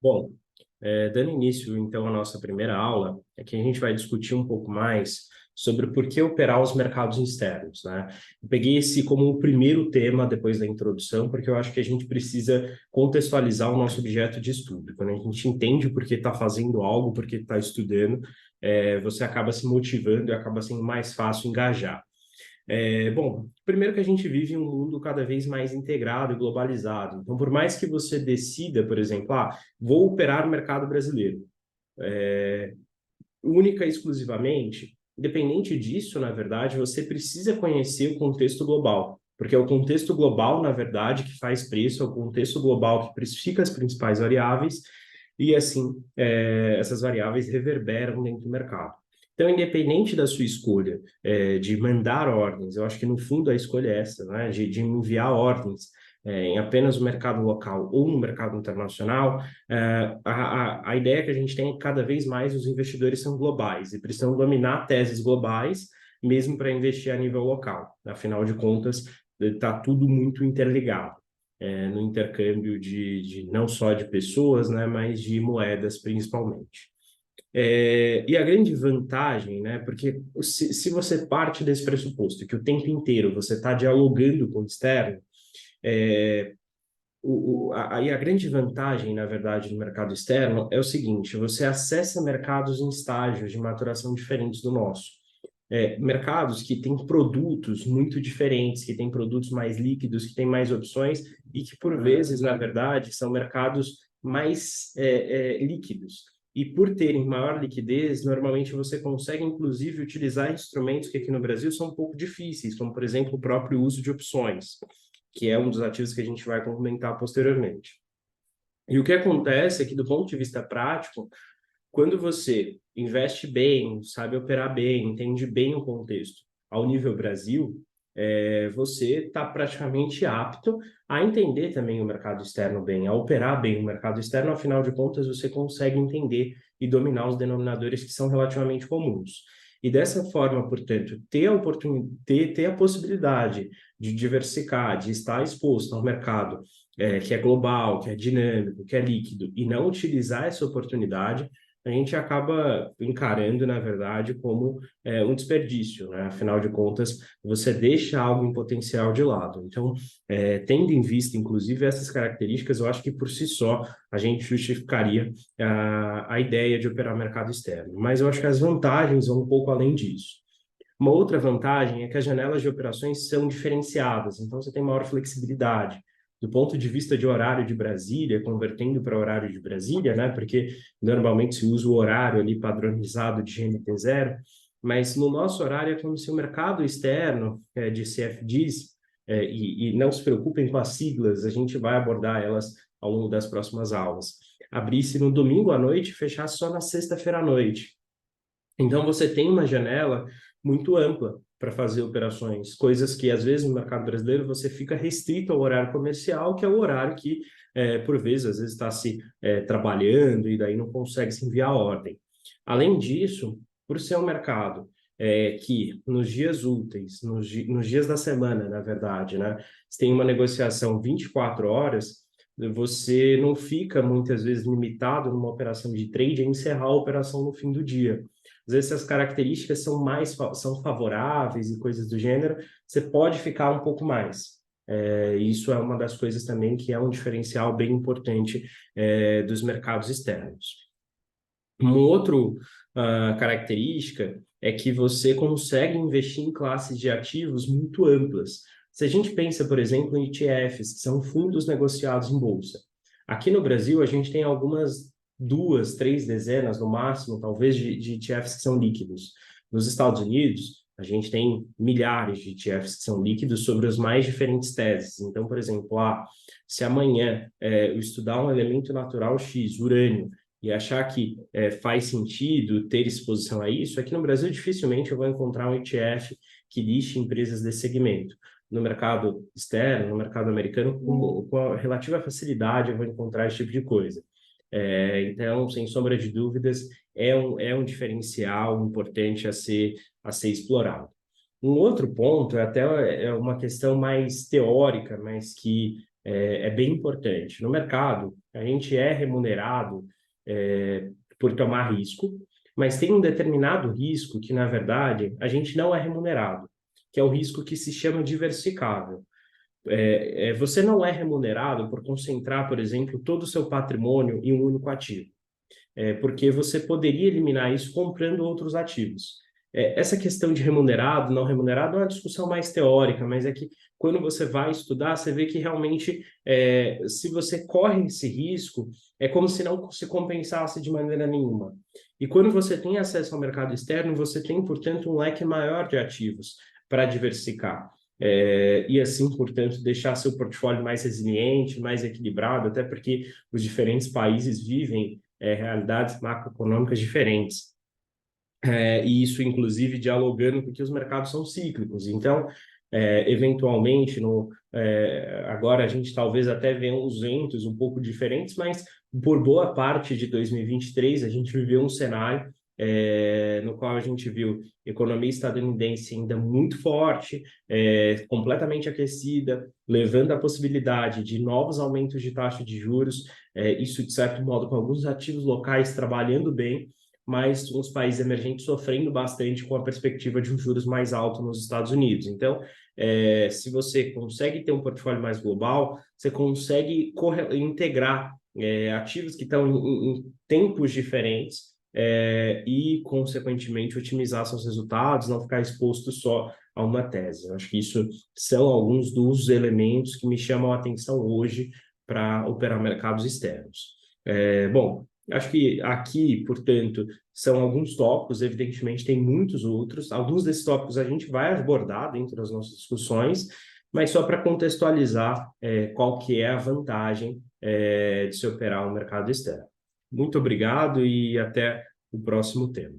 Bom, dando início, então, à nossa primeira aula, aqui a gente vai discutir um pouco mais sobre por que operar os mercados externos, né? Eu peguei esse como o primeiro tema depois da introdução, porque eu acho que a gente precisa contextualizar o nosso objeto de estudo. Quando a gente entende por que está fazendo algo, por que está estudando, você acaba se motivando e acaba sendo mais fácil engajar. Bom, primeiro que a gente vive em um mundo cada vez mais integrado e globalizado. Então, por mais que você decida, por exemplo, vou operar no mercado brasileiro, única e exclusivamente, independente disso, na verdade, você precisa conhecer o contexto global, porque é o contexto global, na verdade, que faz preço, é o contexto global que precifica as principais variáveis, e assim, essas variáveis reverberam dentro do mercado. Então, independente da sua escolha de mandar ordens, eu acho que no fundo a escolha é essa, né? De enviar ordens em apenas o mercado local ou no mercado internacional, a ideia que a gente tem é que cada vez mais os investidores são globais e precisam dominar teses globais, mesmo para investir a nível local. Afinal de contas, está tudo muito interligado. No intercâmbio de não só de pessoas, né, mas de moedas principalmente. E a grande vantagem, né, porque se você parte desse pressuposto que o tempo inteiro você está dialogando com o externo, é, aí a grande vantagem, na verdade, no mercado externo é o seguinte: você acessa mercados em estágios de maturação diferentes do nosso. Mercados que têm produtos muito diferentes, que têm produtos mais líquidos, que têm mais opções e que, por vezes, na verdade, são mercados mais líquidos. E por terem maior liquidez, normalmente você consegue, inclusive, utilizar instrumentos que aqui no Brasil são um pouco difíceis, como, por exemplo, o próprio uso de opções, que é um dos ativos que a gente vai comentar posteriormente. E o que acontece é que, do ponto de vista prático, quando você investe bem, sabe operar bem, entende bem o contexto ao nível Brasil, você está praticamente apto a entender também o mercado externo bem, a operar bem o mercado externo, afinal de contas, você consegue entender e dominar os denominadores que são relativamente comuns. E dessa forma, portanto, ter a oportunidade, ter a possibilidade de diversificar, de estar exposto ao mercado que é global, que é dinâmico, que é líquido, e não utilizar essa oportunidade, a gente acaba encarando, na verdade, como um desperdício, né? Afinal de contas, você deixa algo em potencial de lado. Então, tendo em vista, inclusive, essas características, eu acho que por si só a gente justificaria a ideia de operar mercado externo. Mas eu acho que as vantagens vão um pouco além disso. Uma outra vantagem é que as janelas de operações são diferenciadas, então você tem maior flexibilidade. Do ponto de vista de horário de Brasília, convertendo para horário de Brasília, né? Porque normalmente se usa o horário ali padronizado de GMT 0, mas no nosso horário é como se o mercado externo de CFDs, e não se preocupem com as siglas, a gente vai abordar elas ao longo das próximas aulas, abrisse no domingo à noite e fechasse só na sexta-feira à noite. Então, você tem uma janela muito ampla para fazer operações, coisas que, às vezes, no mercado brasileiro, você fica restrito ao horário comercial, que é o horário que, por vezes, às vezes está se trabalhando e daí não consegue se enviar a ordem. Além disso, por ser um mercado que, nos dias úteis, nos dias da semana, na verdade, né, você tem uma negociação 24 horas, você não fica, muitas vezes, limitado numa operação de trade a encerrar a operação no fim do dia. Às vezes essas características são favoráveis e coisas do gênero, você pode ficar um pouco mais. Isso é uma das coisas também que é um diferencial bem importante dos mercados externos. Uma outra característica é que você consegue investir em classes de ativos muito amplas. Se a gente pensa, por exemplo, em ETFs, que são fundos negociados em bolsa. Aqui no Brasil, a gente tem algumas duas, três dezenas, no máximo, talvez, de ETFs que são líquidos. Nos Estados Unidos, a gente tem milhares de ETFs que são líquidos sobre as mais diferentes teses. Então, por exemplo, se amanhã eu estudar um elemento natural X, urânio, e achar que faz sentido ter exposição a isso, aqui no Brasil dificilmente eu vou encontrar um ETF que liste empresas desse segmento. No mercado externo, no mercado americano, com a relativa facilidade eu vou encontrar esse tipo de coisa. Então, sem sombra de dúvidas, é um diferencial importante a ser explorado. Um outro ponto, uma questão mais teórica, mas que é bem importante. No mercado, a gente é remunerado por tomar risco, mas tem um determinado risco que, na verdade, a gente não é remunerado, que é o risco que se chama diversificável. Você não é remunerado por concentrar, por exemplo, todo o seu patrimônio em um único ativo, porque você poderia eliminar isso comprando outros ativos. Essa questão de remunerado, não remunerado, é uma discussão mais teórica, mas é que quando você vai estudar, você vê que realmente, se você corre esse risco, é como se não se compensasse de maneira nenhuma. E quando você tem acesso ao mercado externo, você tem, portanto, um leque maior de ativos para diversificar. E assim, portanto, deixar seu portfólio mais resiliente, mais equilibrado, até porque os diferentes países vivem realidades macroeconômicas diferentes. E isso, inclusive, dialogando com que os mercados são cíclicos. Então, eventualmente, agora a gente talvez até venha uns ventos um pouco diferentes, mas por boa parte de 2023 a gente viveu um cenário no qual a gente viu economia estadunidense ainda muito forte, completamente aquecida, levando a possibilidade de novos aumentos de taxa de juros, isso, de certo modo, com alguns ativos locais trabalhando bem, mas os países emergentes sofrendo bastante com a perspectiva de um juros mais alto nos Estados Unidos. Então, se você consegue ter um portfólio mais global, você consegue integrar ativos que estão em tempos diferentes e, consequentemente, otimizar seus resultados, não ficar exposto só a uma tese. Eu acho que isso são alguns dos elementos que me chamam a atenção hoje para operar mercados externos. Bom, acho que aqui, portanto, são alguns tópicos, evidentemente tem muitos outros. Alguns desses tópicos a gente vai abordar dentro das nossas discussões, mas só para contextualizar qual que é a vantagem de se operar no mercado externo. Muito obrigado e até o próximo tema.